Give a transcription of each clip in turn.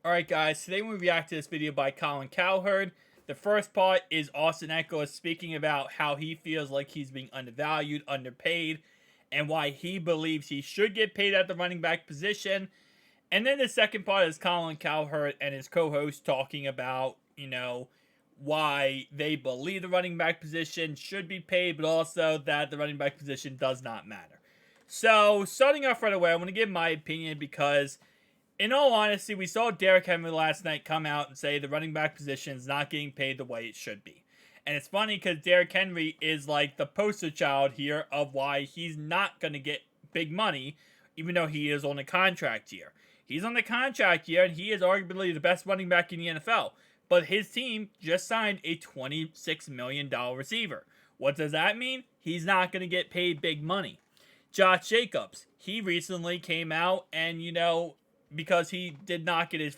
Alright guys, today we react to this video by Colin Cowherd. The first part is Austin Ekeler speaking about how he feels like he's being undervalued, underpaid, and why he believes he should get paid at the running back position. And then the second part is Colin Cowherd and his co-host talking about, why they believe the running back position should be paid, but also that the running back position does not matter. So, starting off right away, I want to give my opinion because in all honesty, we saw Derrick Henry last night come out and say the running back position is not getting paid the way it should be. And it's funny because Derrick Henry is like the poster child here of why he's not going to get big money, even though he is on a contract year. He's on the contract year, and he is arguably the best running back in the NFL. But his team just signed a $26 million receiver. What does that mean? He's not going to get paid big money. Josh Jacobs, he recently came out and, because he did not get his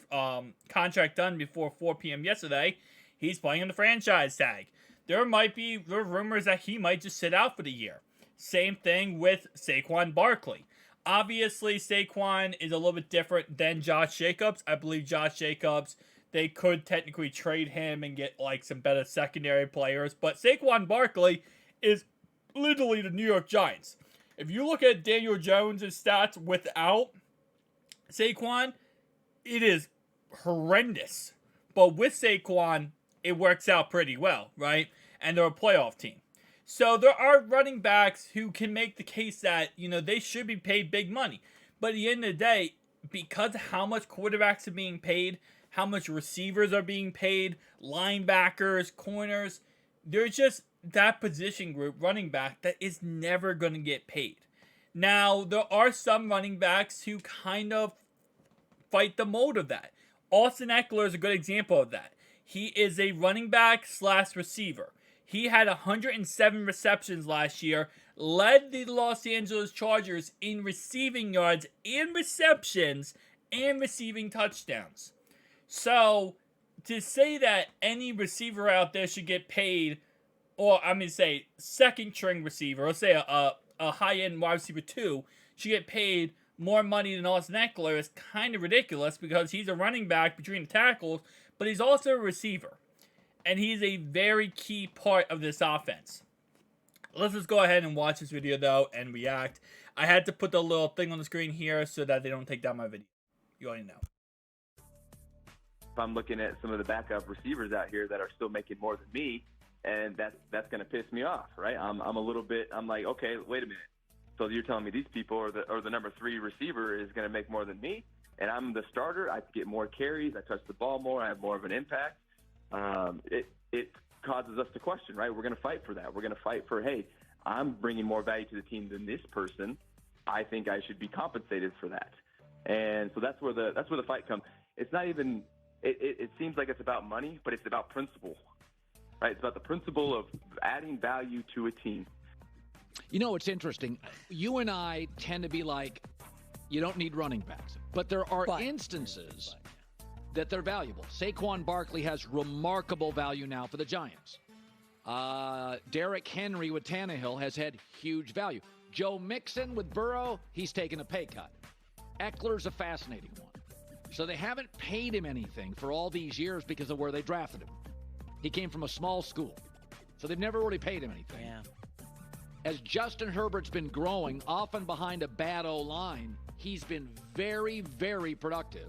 contract done before 4 p.m. yesterday, he's playing on the franchise tag. There might be rumors that he might just sit out for the year. Same thing with Saquon Barkley. Obviously, Saquon is a little bit different than Josh Jacobs. I believe Josh Jacobs, they could technically trade him and get like some better secondary players. But Saquon Barkley is literally the New York Giants. If you look at Daniel Jones' stats without Saquon, it is horrendous. But with Saquon, it works out pretty well, right? And they're a playoff team. So there are running backs who can make the case that, they should be paid big money. But at the end of the day, because of how much quarterbacks are being paid, how much receivers are being paid, linebackers, corners, there's just that position group, running back, that is never going to get paid. Now, there are some running backs who kind of fight the mold of that. Austin Ekeler is a good example of that. He is a running back / receiver. He had 107 receptions last year, led the Los Angeles Chargers in receiving yards and receptions and receiving touchdowns. So, to say that any receiver out there should get paid, or I'm going to say second string receiver, or say a high-end wide receiver 2, should get paid more money than Austin Ekeler is kind of ridiculous because he's a running back between the tackles, but he's also a receiver. And he's a very key part of this offense. Let's just go ahead and watch this video, though, and react. I had to put the little thing on the screen here so that they don't take down my video. You already know. If I'm looking at some of the backup receivers out here that are still making more than me, and that's going to piss me off, right? I'm like, okay, wait a minute. So you're telling me these people or the number 3 receiver is going to make more than me, and I'm the starter. I get more carries. I touch the ball more. I have more of an impact. It causes us to question, right? We're going to fight for that. We're going to fight for, hey, I'm bringing more value to the team than this person. I think I should be compensated for that. And so that's where the fight comes. It's not even. It seems like it's about money, but it's about principle, right? It's about the principle of adding value to a team. It's interesting. You and I tend to be like, you don't need running backs. But there are instances that they're valuable. Saquon Barkley has remarkable value now for the Giants. Derrick Henry with Tannehill has had huge value. Joe Mixon with Burrow, he's taken a pay cut. Eckler's a fascinating one. So they haven't paid him anything for all these years because of where they drafted him. He came from a small school. So they've never really paid him anything. Yeah. As Justin Herbert's been growing, often behind a bad O-line, he's been very, very productive.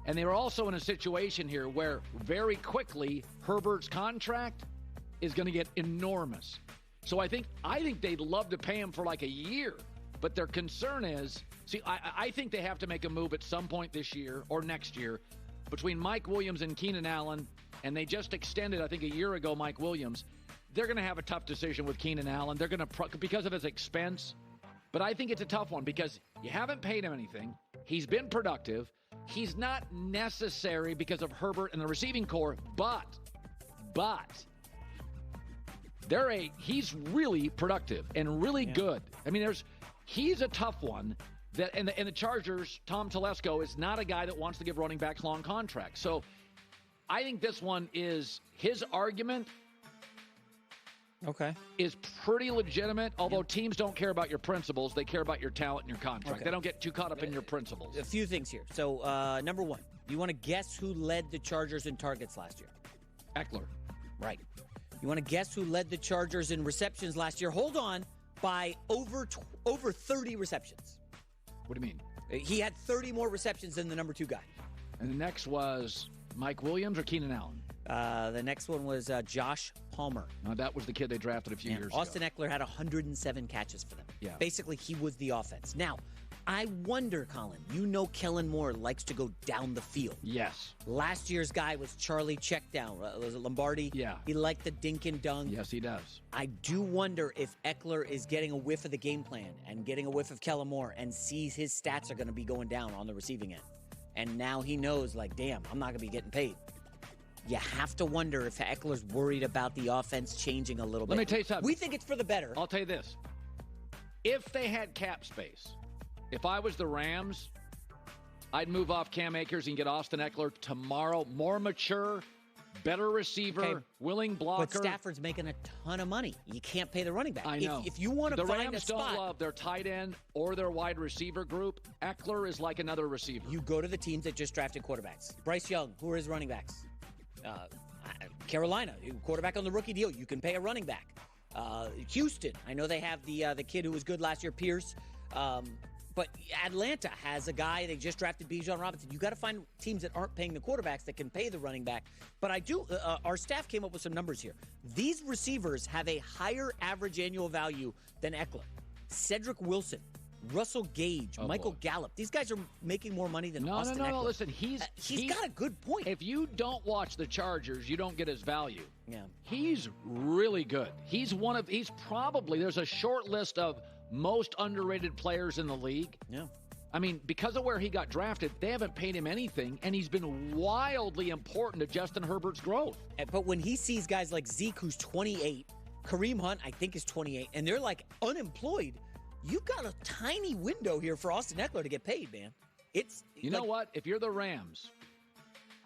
And they were also in a situation here where very quickly Herbert's contract is going to get enormous. So I think they'd love to pay him for like a year. But their concern is, I think they have to make a move at some point this year or next year between Mike Williams and Keenan Allen. And they just extended, I think a year ago, Mike Williams. They're going to have a tough decision with Keenan Allen. They're going to, because of his expense. But I think it's a tough one because you haven't paid him anything. He's been productive. He's not necessary because of Herbert and the receiving core, but he's really productive and really good. I mean, he's a tough one. And the Chargers, Tom Telesco, is not a guy that wants to give running backs long contracts. So I think this one is his argument. Okay. Is pretty legitimate, although teams don't care about your principles. They care about your talent and your contract. Okay. They don't get too caught up in your principles. A few things here. So, number one, You want to guess who led the Chargers in targets last year? Ekeler. Right. You want to guess who led the Chargers in receptions last year? Hold on, by over 30 receptions. What do you mean? He had 30 more receptions than the number 2 guy. And the next was Mike Williams or Keenan Allen? The next one was Josh Palmer. No, that was the kid they drafted a few years Austin ago. Ekeler had 107 catches for them. Yeah. Basically, he was the offense. Now, I wonder, Colin, you know Kellen Moore likes to go down the field. Yes. Last year's guy was Charlie Checkdown. Was it Lombardi? Yeah. He liked the dink and dunk. Yes, he does. I do wonder if Ekeler is getting a whiff of the game plan and getting a whiff of Kellen Moore and sees his stats are going to be going down on the receiving end. And now he knows, like, damn, I'm not going to be getting paid. You have to wonder if Eckler's worried about the offense changing a little bit. Let me tell you something. We think it's for the better. I'll tell you this. If they had cap space, if I was the Rams, I'd move off Cam Akers and get Austin Ekeler tomorrow. More mature, better receiver, Okay. willing blocker. But Stafford's making a ton of money. You can't pay the running back. I know. If you want to the find Rams a spot, don't love their tight end or their wide receiver group. Ekeler is like another receiver. you go to the teams that just drafted quarterbacks. Bryce Young, who are his running backs? Carolina, quarterback on the rookie deal. You can pay a running back. Houston, I know they have the kid who was good last year, Pierce. But Atlanta has a guy, they just drafted Bijan Robinson. You got to find teams that aren't paying the quarterbacks that can pay the running back. But I do, our staff came up with some numbers here. These receivers have a higher average annual value than Ekeler. Cedric Wilson, Russell Gage, Michael Gallup. These guys are making more money than Austin Ekeler. No. Listen, he's got a good point. If you don't watch the Chargers, you don't get his value. Yeah. He's really good. He's probably, there's a short list of most underrated players in the league. Yeah. I mean, because of where he got drafted, they haven't paid him anything, and he's been wildly important to Justin Herbert's growth. But when he sees guys like Zeke, who's 28, Kareem Hunt, I think, is 28, and they're like unemployed, you've got a tiny window here for Austin Ekeler to get paid, man. You know what? If you're the Rams,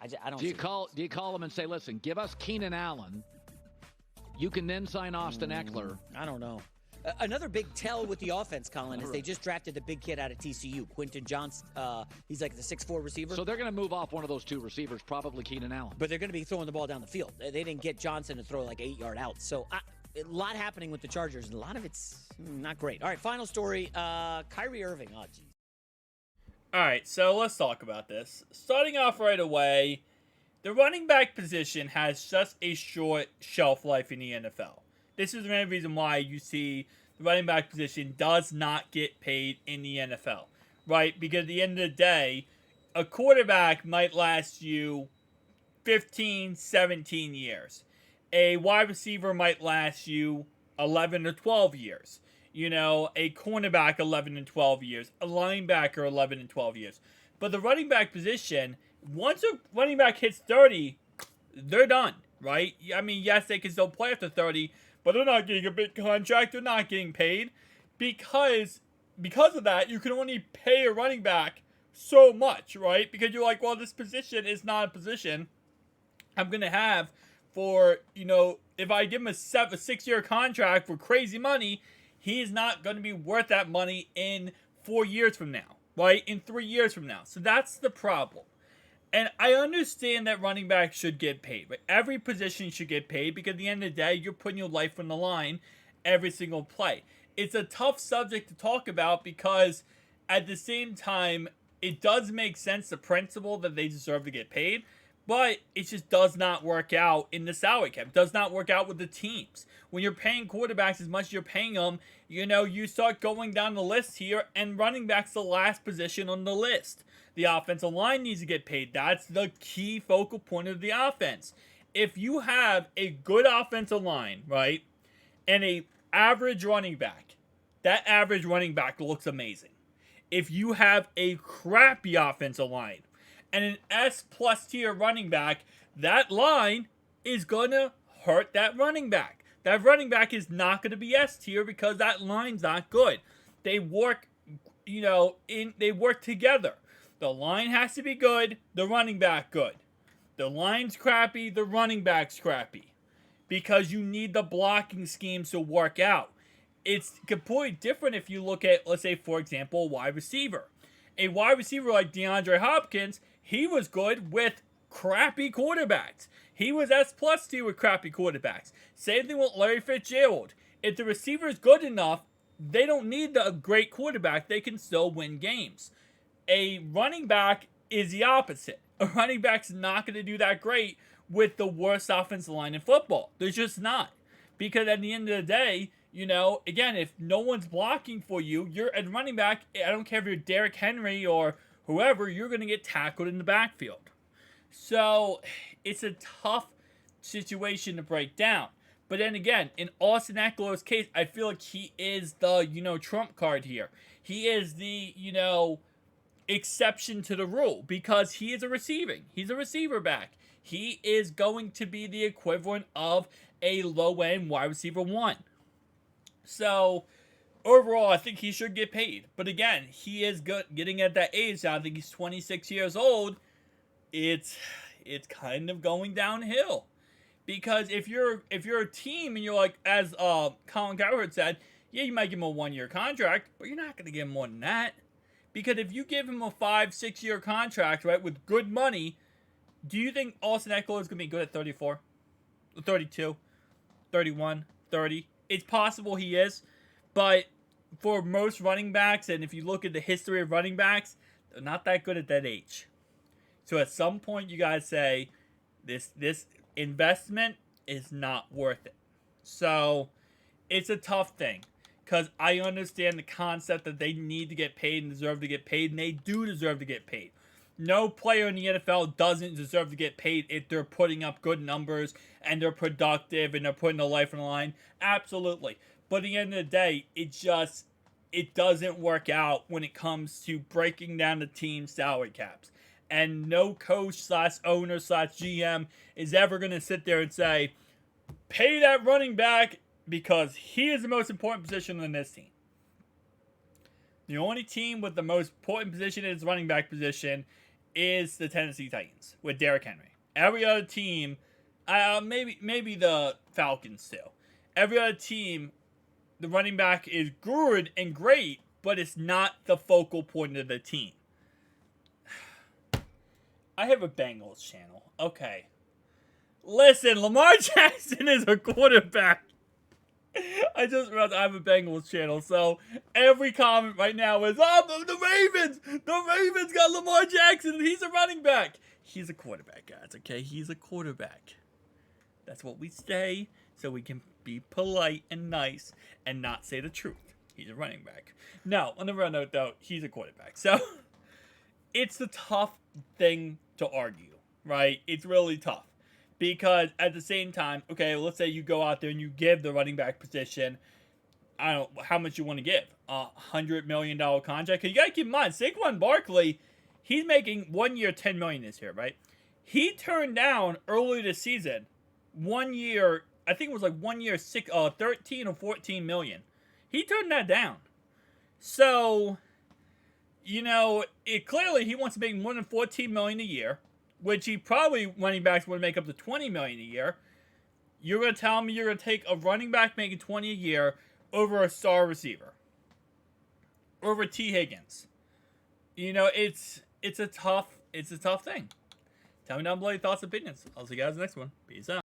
I don't. Do you call them and say, listen, give us Keenan Allen. You can then sign Austin Ekeler. I don't know. Another big tell with the offense, Colin, is they just drafted the big kid out of TCU, Quentin Johnson. He's like the 6'4" receiver. So they're going to move off one of those two receivers, probably Keenan Allen. But they're going to be throwing the ball down the field. They didn't get Johnson to throw like 8-yard out. So a lot happening with the Chargers, and a lot of it's not great. All right, final story. Kyrie Irving. Oh, geez. All right, so let's talk about this. Starting off right away, the running back position has just a short shelf life in the NFL. This is the main reason why you see the running back position does not get paid in the NFL, right? Because at the end of the day, a quarterback might last you 15, 17 years. A wide receiver might last you 11 or 12 years. You know, a cornerback 11 and 12 years. A linebacker 11 and 12 years. But the running back position, once a running back hits 30, they're done, right? I mean, yes, they can still play after 30, but they're not getting a big contract. They're not getting paid because of that, you can only pay a running back so much, right? Because you're like, well, this position is not a position I'm going to have for, you know, if I give him a 6-year contract for crazy money, he's not going to be worth that money in 4 years from now, right? In 3 years from now. So that's the problem. And I understand that running backs should get paid, but every position should get paid because at the end of the day, you're putting your life on the line every single play. It's a tough subject to talk about because at the same time, it does make sense, the principle that they deserve to get paid, but it just does not work out in the salary cap. It does not work out with the teams. When you're paying quarterbacks as much as you're paying them, you know, you start going down the list here, and running back's the last position on the list. The offensive line needs to get paid. That's the key focal point of the offense. If you have a good offensive line, right, and a average running back, that average running back looks amazing. If you have a crappy offensive line and an S-plus tier running back, that line is going to hurt that running back. That running back is not going to be S tier because that line's not good. They work, they work together. The line has to be good, the running back good. The line's crappy, the running back's crappy. Because you need the blocking schemes to work out. It's completely different if you look at, let's say, for example, a wide receiver. A wide receiver like DeAndre Hopkins, he was good with crappy quarterbacks. He was S plus tier with crappy quarterbacks. Same thing with Larry Fitzgerald. If the receiver is good enough, they don't need a great quarterback. They can still win games. A running back is the opposite. A running back's not going to do that great with the worst offensive line in football. They're just not. Because at the end of the day, you know, again, if no one's blocking for you, you're a running back. I don't care if you're Derrick Henry or whoever, you're going to get tackled in the backfield. So it's a tough situation to break down. But then again, in Austin Ekeler's case, I feel like he is the, you know, trump card here. He is the, you know, exception to the rule because he is a receiving. He's a receiver back. He is going to be the equivalent of a low-end wide receiver 1. So overall, I think he should get paid. But again, he is good, getting at that age now. I think he's 26 years old. It's kind of going downhill. Because if you're a team and you're like, as Colin Cowherd said, yeah, you might give him a 1-year contract, but you're not going to give him more than that. Because if you give him a 5-6 year contract, right, with good money, do you think Austin Ekeler is going to be good at 34, 32, 31, 30? It's possible he is, but for most running backs, and if you look at the history of running backs, they're not that good at that age. So at some point, you guys say, this investment is not worth it. So it's a tough thing because I understand the concept that they need to get paid and deserve to get paid, and they do deserve to get paid. No player in the NFL doesn't deserve to get paid if they're putting up good numbers and they're productive and they're putting their life on the line. Absolutely. But at the end of the day, it doesn't work out when it comes to breaking down the team's salary caps. And no coach / owner / GM is ever going to sit there and say, pay that running back because he is the most important position in this team. The only team with the most important position in its running back position is the Tennessee Titans with Derrick Henry. Every other team, maybe the Falcons too. Every other team, the running back is good and great, but it's not the focal point of the team. I have a Bengals channel. Okay. Listen, Lamar Jackson is a quarterback. I just realized I have a Bengals channel, so every comment right now is, oh, the Ravens! The Ravens got Lamar Jackson, he's a running back. He's a quarterback, guys, okay? He's a quarterback. That's what we say, so we can be polite and nice and not say the truth. He's a running back. No, on the real note, though, he's a quarterback. So, it's a tough thing to argue, right? It's really tough. Because at the same time, okay, let's say you go out there and you give the running back position, I don't know how much you want to give, $100 million contract. Because you got to keep in mind, Saquon Barkley, he's making 1 year, $10 million this year, right? He turned down earlier this season 1 year, I think it was like 1 year, 13 or 14 million. He turned that down. So, you know, clearly he wants to make more than 14 million a year, which he probably running backs would make up to 20 million a year. You're going to tell me you're going to take a running back making 20 a year over a star receiver, over T. Higgins. You know, it's a tough thing. Tell me down below your thoughts and opinions. I'll see you guys in the next one. Peace out.